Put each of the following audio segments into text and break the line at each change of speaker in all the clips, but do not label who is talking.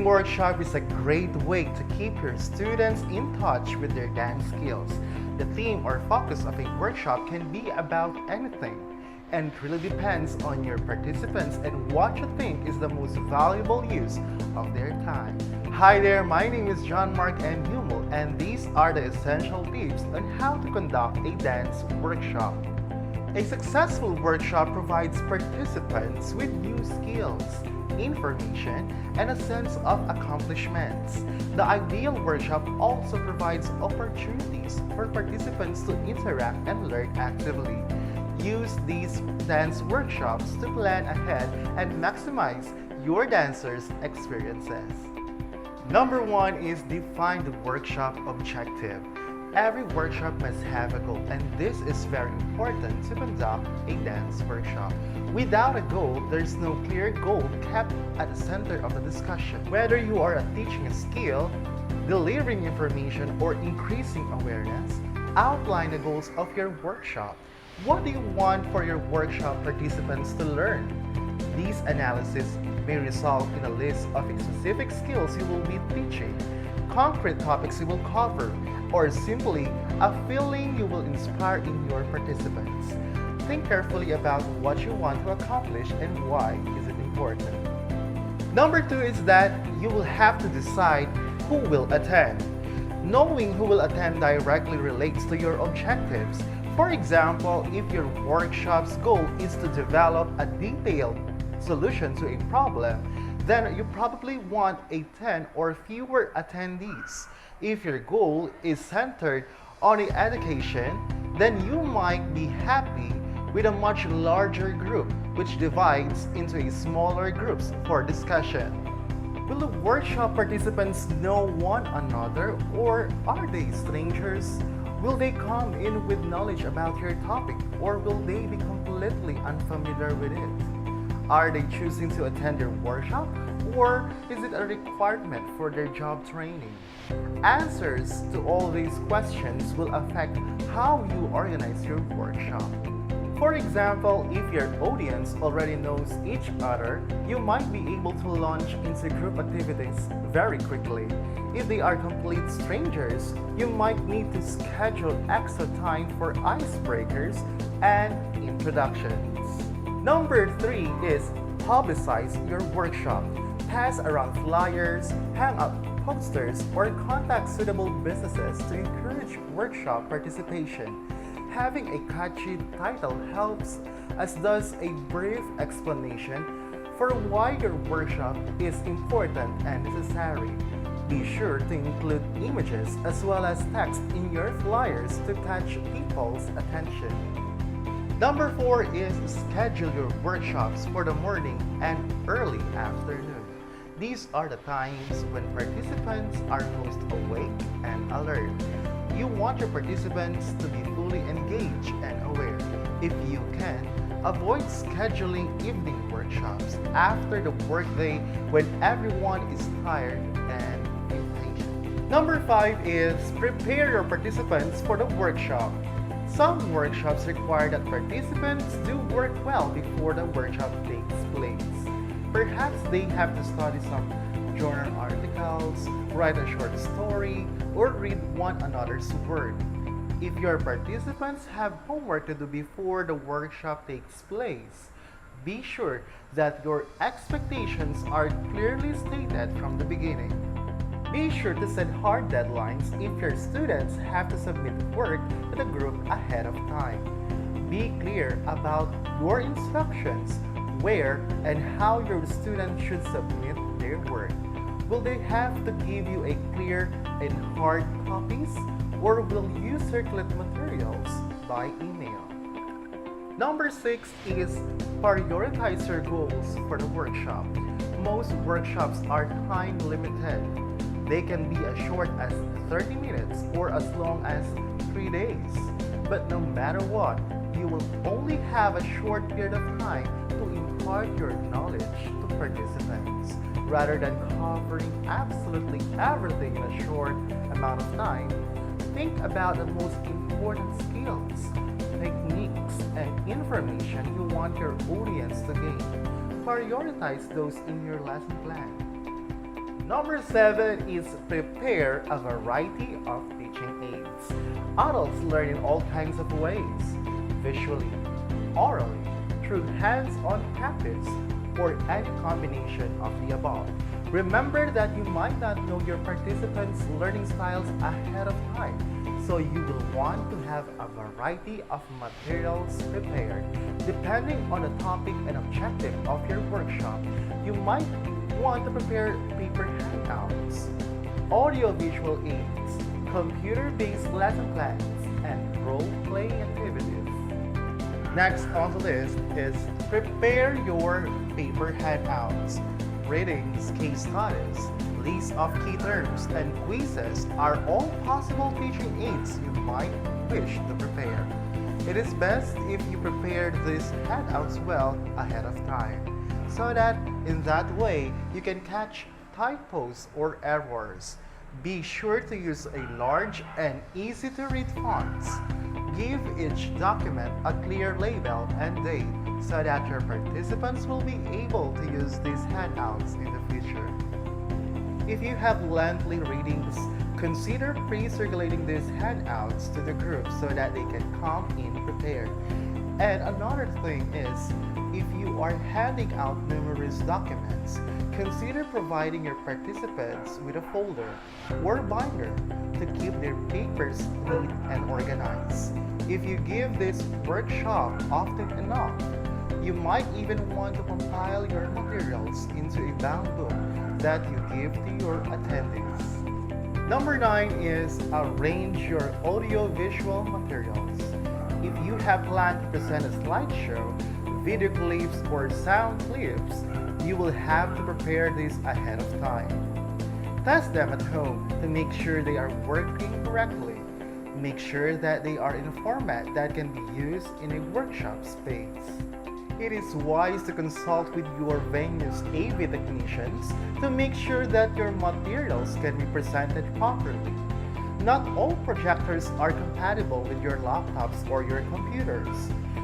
workshop is a great way to keep your students in touch with their dance skills. The theme or focus of a workshop can be about anything, and it really depends on your participants and what you think is the most valuable use of their time. Hi there, my name is John Mark and Humul, and these are the essential tips on how to conduct a dance workshop. A successful workshop provides participants with new skills, information, and a sense of accomplishments. The ideal workshop also provides opportunities for participants to interact and learn actively. Use these dance workshops to plan ahead and maximize your dancers' experiences. Number 1 is define the workshop objective. Every workshop must have a goal, and this is very important to conduct a dance workshop. Without a goal, there's no clear goal kept at the center of the discussion. Whether you are teaching a skill, delivering information, or increasing awareness, outline the goals of your workshop. What do you want for your workshop participants to learn? These analyses may result in a list of specific skills you will be teaching, concrete topics you will cover, or simply a feeling you will inspire in your participants. Think carefully about what you want to accomplish and why is it important. Number 2 is that you will have to decide who will attend. Knowing who will attend directly relates to your objectives. For example, if your workshop's goal is to develop a detailed solution to a problem, then you probably want a 10 or fewer attendees. If your goal is centered on education, then you might be happy with a much larger group, which divides into a smaller groups for discussion. Will the workshop participants know one another, or are they strangers? Will they come in with knowledge about your topic, or will they be completely unfamiliar with it? Are they choosing to attend your workshop, or is it a requirement for their job training? Answers to all these questions will affect how you organize your workshop. For example, if your audience already knows each other, you might be able to launch into group activities very quickly. If they are complete strangers, you might need to schedule extra time for icebreakers and introductions. Number 3 is publicize your workshop. Pass around flyers, hang up posters, or contact suitable businesses to encourage workshop participation. Having a catchy title helps, as does a brief explanation for why your workshop is important and necessary. Be sure to include images as well as text in your flyers to catch people's attention. Number 4 is schedule your workshops for the morning and early afternoon. These are the times when participants are most awake and alert. You want your participants to be fully engaged and aware. If you can, avoid scheduling evening workshops after the workday when everyone is tired and impatient. Number 5 is prepare your participants for the workshop. Some workshops require that participants do work well before the workshop takes place. Perhaps they have to study some journal articles, write a short story, or read one another's work. If your participants have homework to do before the workshop takes place, be sure that your expectations are clearly stated from the beginning. Be sure to set hard deadlines if your students have to submit work to the group ahead of time. Be clear about your instructions, where and how your students should submit their work. Will they have to give you a clear and hard copies, or will you circulate materials by email? Number 6 is prioritize your goals for the workshop. Most workshops are time limited. They can be as short as 30 minutes or as long as 3 days. But no matter what, you will only have a short period of time to impart your knowledge to participants. Rather than covering absolutely everything in a short amount of time, think about the most important skills, techniques, and information you want your audience to gain. Prioritize those in your lesson plan. Number 7 is prepare a variety of teaching aids. Adults learn in all kinds of ways, visually, orally, through hands-on practice, or any combination of the above. Remember that you might not know your participants' learning styles ahead of time, so you will want to have a variety of materials prepared. Depending on the topic and objective of your workshop, you might want to prepare paper handouts, audiovisual aids, computer-based lesson plans, and role-playing activities. Next on the list is prepare your paper handouts. Readings, case studies, lists of key terms, and quizzes are all possible teaching aids you might wish to prepare. It is best if you prepare these handouts well ahead of time, so that in that way you can catch typos or errors. Be sure to use a large and easy to read fonts. Give each document a clear label and date so that your participants will be able to use these handouts in the future. If you have lengthy readings, consider pre-circulating these handouts to the group so that they can come in prepared. And another thing is, if you are handing out numerous documents, consider providing your participants with a folder or binder to keep their papers neat and organized. If you give this workshop often enough, you might even want to compile your materials into a bound book that you give to your attendees. Number 9 is arrange your audiovisual materials. If you have planned to present a slideshow, video clips, or sound clips, you will have to prepare these ahead of time. Test them at home to make sure they are working correctly. Make sure that they are in a format that can be used in a workshop space. It is wise to consult with your venue's AV technicians to make sure that your materials can be presented properly. Not all projectors are compatible with your laptops or your computers,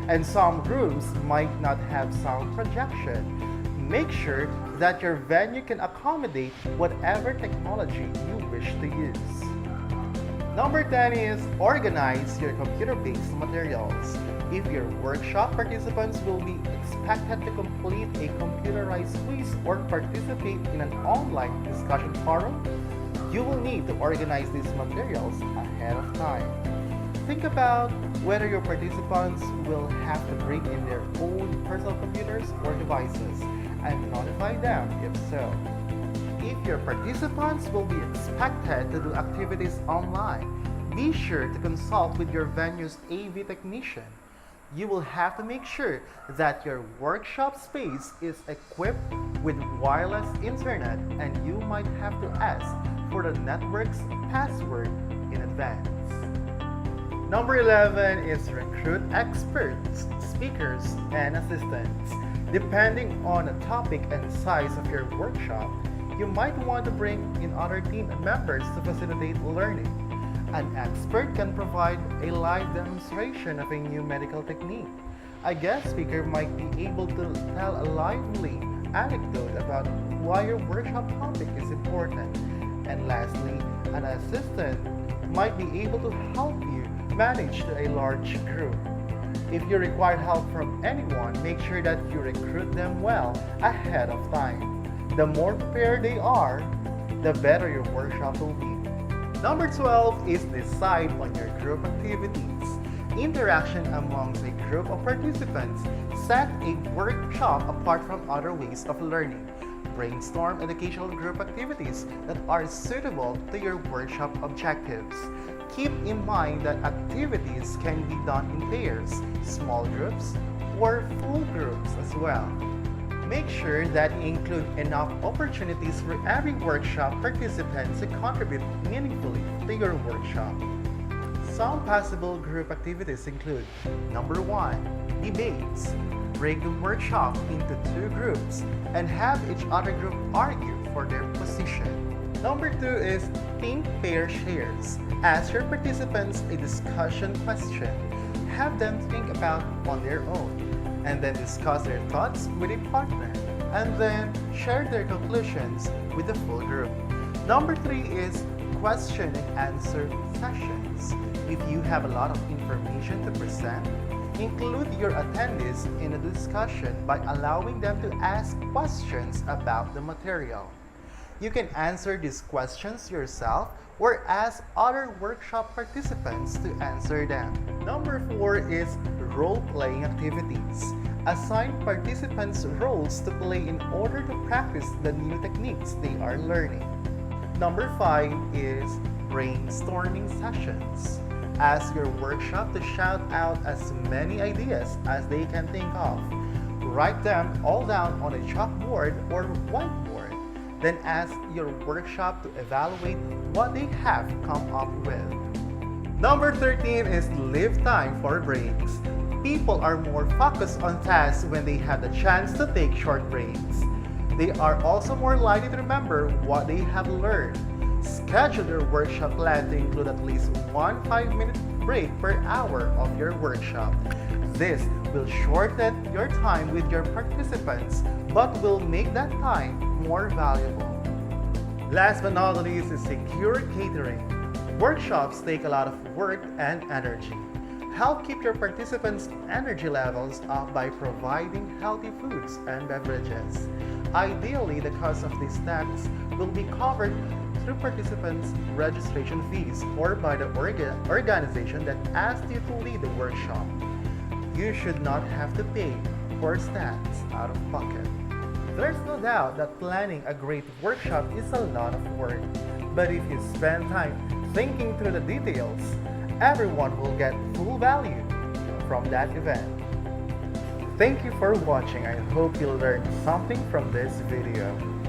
and some rooms might not have sound projection. Make sure that your venue can accommodate whatever technology you wish to use. Number 10 is organize your computer-based materials. If your workshop participants will be expected to complete a computerized quiz or participate in an online discussion forum, you will need to organize these materials ahead of time. Think about whether your participants will have to bring in their own personal computers or devices and notify them if so. If your participants will be expected to do activities online, be sure to consult with your venue's AV technician. You will have to make sure that your workshop space is equipped with wireless internet, and you might have to ask for the network's password in advance. Number 11 is recruit experts, speakers, and assistants. Depending on the topic and size of your workshop, you might want to bring in other team members to facilitate learning. An expert can provide a live demonstration of a new medical technique. A guest speaker might be able to tell a lively anecdote about why your workshop topic is important. And lastly, an assistant might be able to help you manage a large group. If you require help from anyone, make sure that you recruit them well ahead of time. The more prepared they are, the better your workshop will be. Number 12 is decide on your group activities. Interaction amongst a group of participants. Set a workshop apart from other ways of learning. Brainstorm educational group activities that are suitable to your workshop objectives. Keep in mind that activities can be done in pairs, small groups, or full groups as well. Make sure that you include enough opportunities for every workshop participant to contribute meaningfully to your workshop. Some possible group activities include: number 1, debates. Break the workshop into 2 groups and have each other group argue for their position. Number 2 is think pair shares. Ask your participants a discussion question. Have them think about on their own, and then discuss their thoughts with a partner. and then share their conclusions with the full group. Number 3 is question and answer sessions. If you have a lot of information to present, include your attendees in a discussion by allowing them to ask questions about the material. You can answer these questions yourself or ask other workshop participants to answer them. Number 4 is role-playing activities. Assign participants roles to play in order to practice the new techniques they are learning. Number 5 is brainstorming sessions. Ask your workshop to shout out as many ideas as they can think of. Write them all down on a chalkboard or whiteboard. Then ask your workshop to evaluate what they have come up with. Number 13 is leave time for breaks. People are more focused on tasks when they have the chance to take short breaks. They are also more likely to remember what they have learned. Schedule your workshop plan to include at least one 5-minute break per hour of your workshop. This will shorten your time with your participants, but will make that time more valuable. Last but not least is secure catering. Workshops take a lot of work and energy. Help keep your participants' energy levels up by providing healthy foods and beverages. Ideally, the cost of these snacks will be covered through participants' registration fees or by the organization that asked you to lead the workshop. You should not have to pay for snacks out of pocket. There's no doubt that planning a great workshop is a lot of work, but if you spend time thinking through the details, everyone will get full value from that event. Thank you for watching. I hope you learned something from this video.